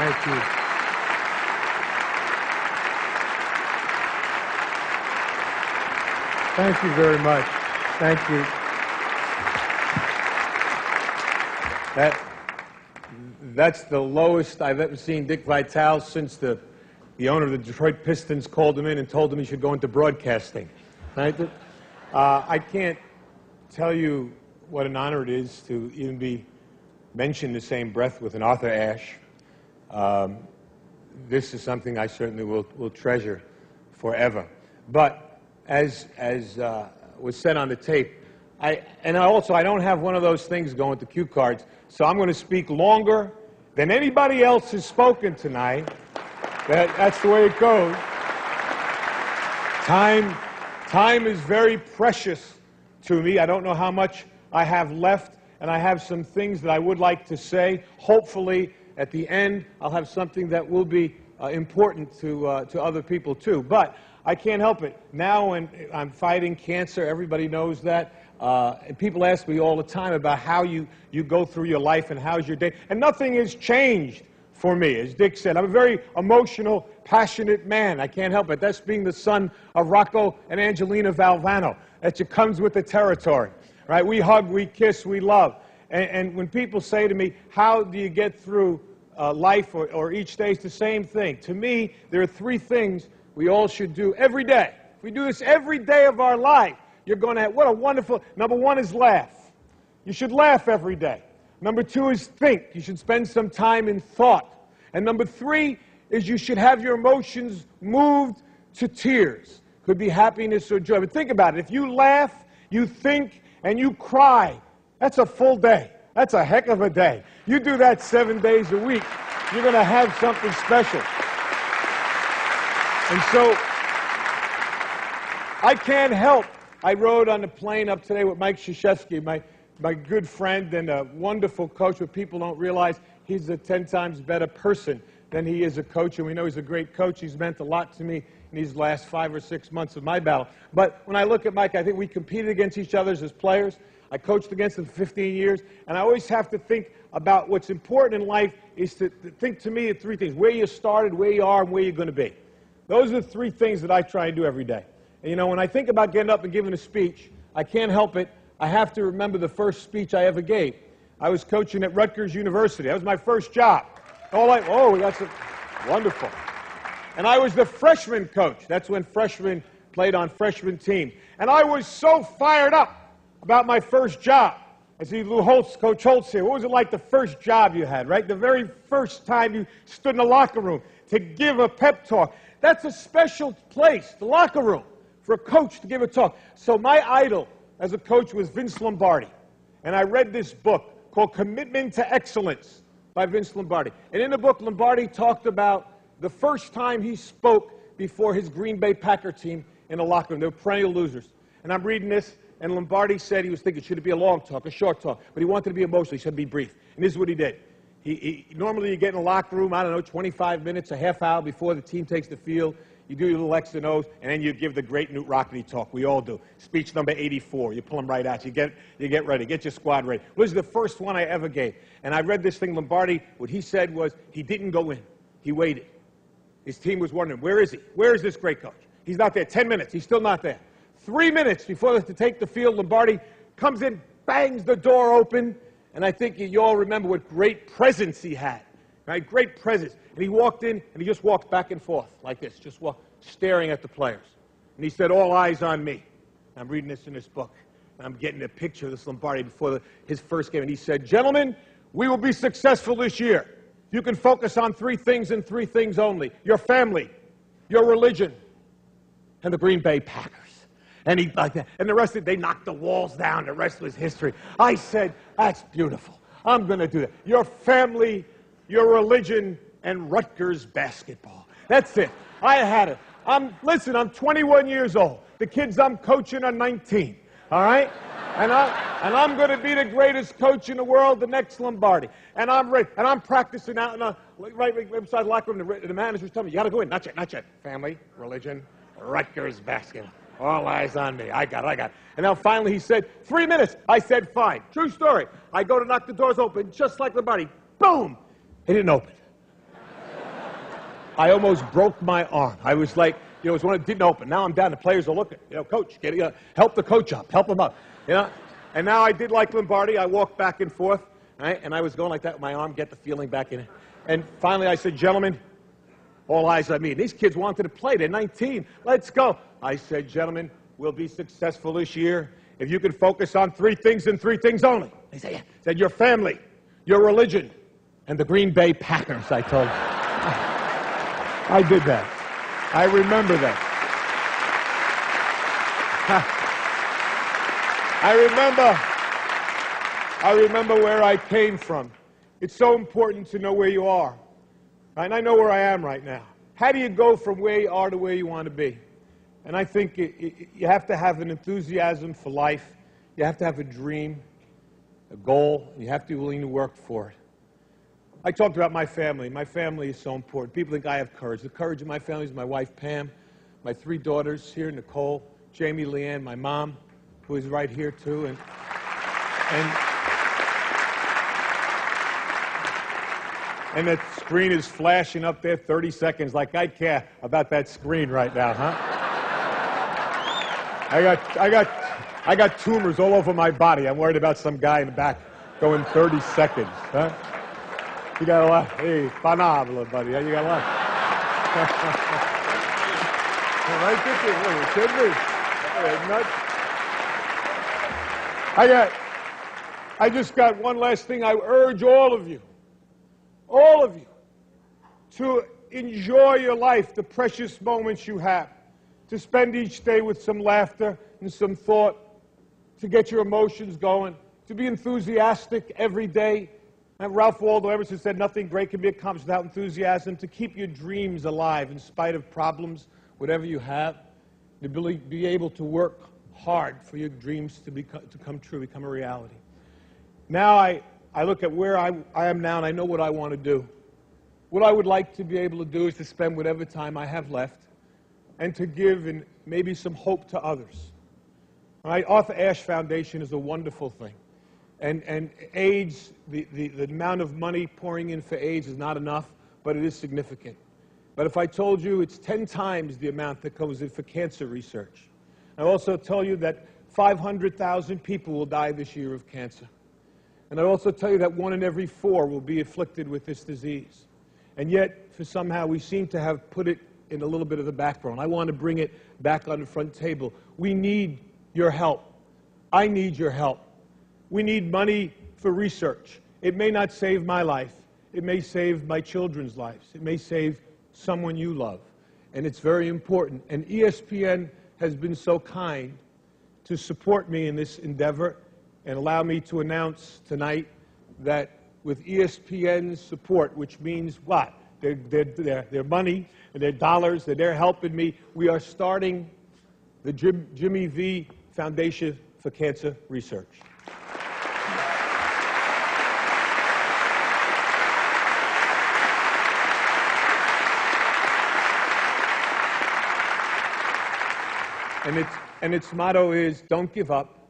Thank you. Thank you very much. Thank you. That's the lowest I've ever seen Dick Vitale since the owner of the Detroit Pistons called him in and told him he should go into broadcasting. Right? I can't tell you what an honor it is to even be mentioned in the same breath with an Arthur Ashe. This is something I certainly will treasure forever. But as was said on the tape, I don't have one of those things going to cue cards, so I'm going to speak longer than anybody else has spoken tonight. That's the way it goes. Time is very precious to me. I don't know how much I have left, and I have some things that I would like to say. Hopefully, at the end, I'll have something that will be important to other people, too. But I can't help it. Now, when I'm fighting cancer, everybody knows that. And people ask me all the time about how you go through your life and how's your day. And nothing has changed for me, as Dick said. I'm a very emotional, passionate man. I can't help it. That's being the son of Rocco and Angelina Valvano. That just comes with the territory. Right? We hug, we kiss, we love. And when people say to me, how do you get through life or each day, it's the same thing. To me, there are three things we all should do every day. If we do this every day of our life, you're going to have, what a wonderful, number one is laugh. You should laugh every day. Number two is think. You should spend some time in thought. And number three is you should have your emotions moved to tears. Could be happiness or joy. But think about it. If you laugh, you think, and you cry, that's a full day. That's a heck of a day. You do that 7 days a week, you're going to have something special. And so, I can't help. I rode on the plane up today with Mike Krzyzewski, my good friend and a wonderful coach, but people don't realize he's a 10 times better person than he is a coach, and we know he's a great coach. He's meant a lot to me in these last 5 or 6 months of my battle. But when I look at Mike, I think we competed against each other as players. I coached against him for 15 years, and I always have to think about what's important in life is to think, to me, of three things: where you started, where you are, and where you're going to be. Those are the three things that I try and do every day. And, you know, when I think about getting up and giving a speech, I can't help it. I have to remember the first speech I ever gave. I was coaching at Rutgers University. That was my first job. Oh, that's wonderful. And I was the freshman coach. That's when freshmen played on freshman teams. And I was so fired up about my first job. I see Coach Holtz here. What was it like the first job you had, right? The very first time you stood in the locker room to give a pep talk. That's a special place, the locker room, for a coach to give a talk. So my idol as a coach was Vince Lombardi. And I read this book called Commitment to Excellence by Vince Lombardi. And in the book, Lombardi talked about the first time he spoke before his Green Bay Packer team in the locker room. They were perennial losers. And I'm reading this, and Lombardi said he was thinking, should it be a long talk, a short talk? But he wanted to be emotional. He said, be brief. And this is what he did. Normally you get in the locker room, I don't know, 25 minutes, a half hour before the team takes the field. You do your little X and O's, and then you give the great Newt Rockety talk. We all do. Speech number 84. You pull them right out. You get ready. Get your squad ready. This is the first one I ever gave. And I read this thing, Lombardi, what he said was he didn't go in. He waited. His team was wondering, where is he? Where is this great coach? He's not there. 10 minutes. He's still not there. 3 minutes before they have to take the field, Lombardi comes in, bangs the door open, and I think you all remember what great presence he had. Right? Great presence. And he walked in, and he just walked back and forth like this, just staring at the players. And he said, all eyes on me. And I'm reading this in this book. And I'm getting a picture of this Lombardi before his first game. And he said, gentlemen, we will be successful this year. You can focus on three things and three things only: your family, your religion, and the Green Bay Packers. And he like that. And the rest of it, they knocked the walls down. The rest was history. I said, that's beautiful. I'm going to do that. Your family, your religion, and Rutgers basketball. That's it. I had it. Listen, I'm 21 years old. The kids I'm coaching are 19. All right? And I'm going to be the greatest coach in the world, the next Lombardi. And I'm ready. And I'm practicing out right beside the locker room. The manager's telling me, you got to go in. Not yet, not yet. Family, religion, Rutgers basketball. All eyes on me. I got it. And now finally he said, 3 minutes. I said, fine. True story. I go to knock the doors open, just like Lombardi. Boom! It didn't open. I almost broke my arm. I was like, you know, it was when it didn't open. Now I'm down. The players are looking. You know, coach, help the coach up. Help him up. You know? And now I did like Lombardi. I walked back and forth, right? And I was going like that with my arm, get the feeling back in it. And finally I said, gentlemen, all eyes on me. These kids wanted to play. They're 19. Let's go. I said, gentlemen, we'll be successful this year if you can focus on 3 things and 3 things only. They said, yeah. I said, your family, your religion, and the Green Bay Packers, I told them. I did that. I remember that. I remember where I came from. It's so important to know where you are. And I know where I am right now. How do you go from where you are to where you want to be? And I think you have to have an enthusiasm for life. You have to have a dream, a goal, and you have to be willing to work for it. I talked about my family. My family is so important. People think I have courage. The courage of my family is my wife, Pam, my 3 daughters here, Nicole, Jamie, Leanne, my mom, who is right here, too. And that screen is flashing up there 30 seconds like I care about that screen right now, huh? I got tumors all over my body. I'm worried about some guy in the back going 30 seconds, huh? You got a lot. Hey, phenomenal, buddy. You got a lot. Right, I just got one last thing. I urge all of you, to enjoy your life, the precious moments you have, to spend each day with some laughter and some thought, to get your emotions going, to be enthusiastic every day. And Ralph Waldo Emerson said, nothing great can be accomplished without enthusiasm, to keep your dreams alive in spite of problems, whatever you have, to be able to work hard for your dreams to come true, become a reality. Now I look at where I am now, and I know what I want to do. What I would like to be able to do is to spend whatever time I have left and to give and maybe some hope to others. All right? Arthur Ashe Foundation is a wonderful thing. And AIDS, the amount of money pouring in for AIDS is not enough, but it is significant. But if I told you it's 10 times the amount that comes in for cancer research, I also tell you that 500,000 people will die this year of cancer. And I also tell you that 1 in every 4 will be afflicted with this disease. And yet, for somehow, we seem to have put it in a little bit of the background. I want to bring it back on the front table. We need your help. I need your help. We need money for research. It may not save my life. It may save my children's lives. It may save someone you love. And it's very important. And ESPN has been so kind to support me in this endeavor and allow me to announce tonight that with ESPN's support, which means what? Their money and their dollars, that they're helping me, we are starting the Jimmy V Foundation for Cancer Research. And its motto is, don't give up,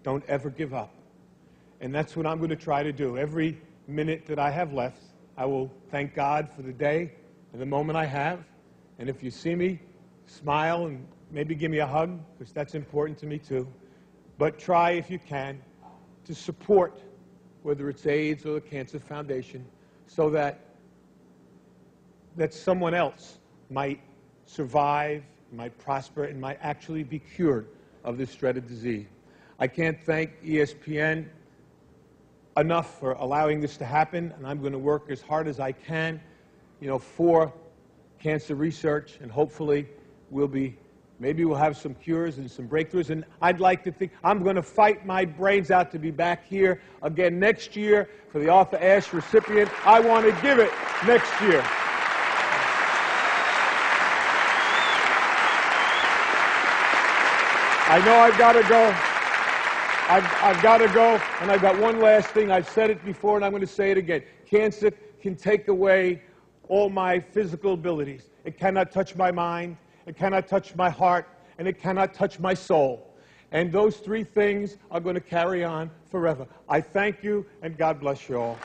don't ever give up. And that's what I'm going to try to do. Every minute that I have left, I will thank God for the day and the moment I have. And if you see me, smile and maybe give me a hug, because that's important to me too. But try, if you can, to support, whether it's AIDS or the Cancer Foundation, so that someone else might survive, might prosper, and might actually be cured of this dreaded disease. I can't thank ESPN enough for allowing this to happen, and I'm going to work as hard as I can, for cancer research, and hopefully maybe we'll have some cures and some breakthroughs. And I'd like to think I'm going to fight my brains out to be back here again next year for the Arthur Ashe recipient. I want to give it next year. I know I've got to go. I've got to go, and I've got one last thing. I've said it before, and I'm going to say it again. Cancer can take away all my physical abilities. It cannot touch my mind, it cannot touch my heart, and it cannot touch my soul. And those 3 things are going to carry on forever. I thank you, and God bless you all.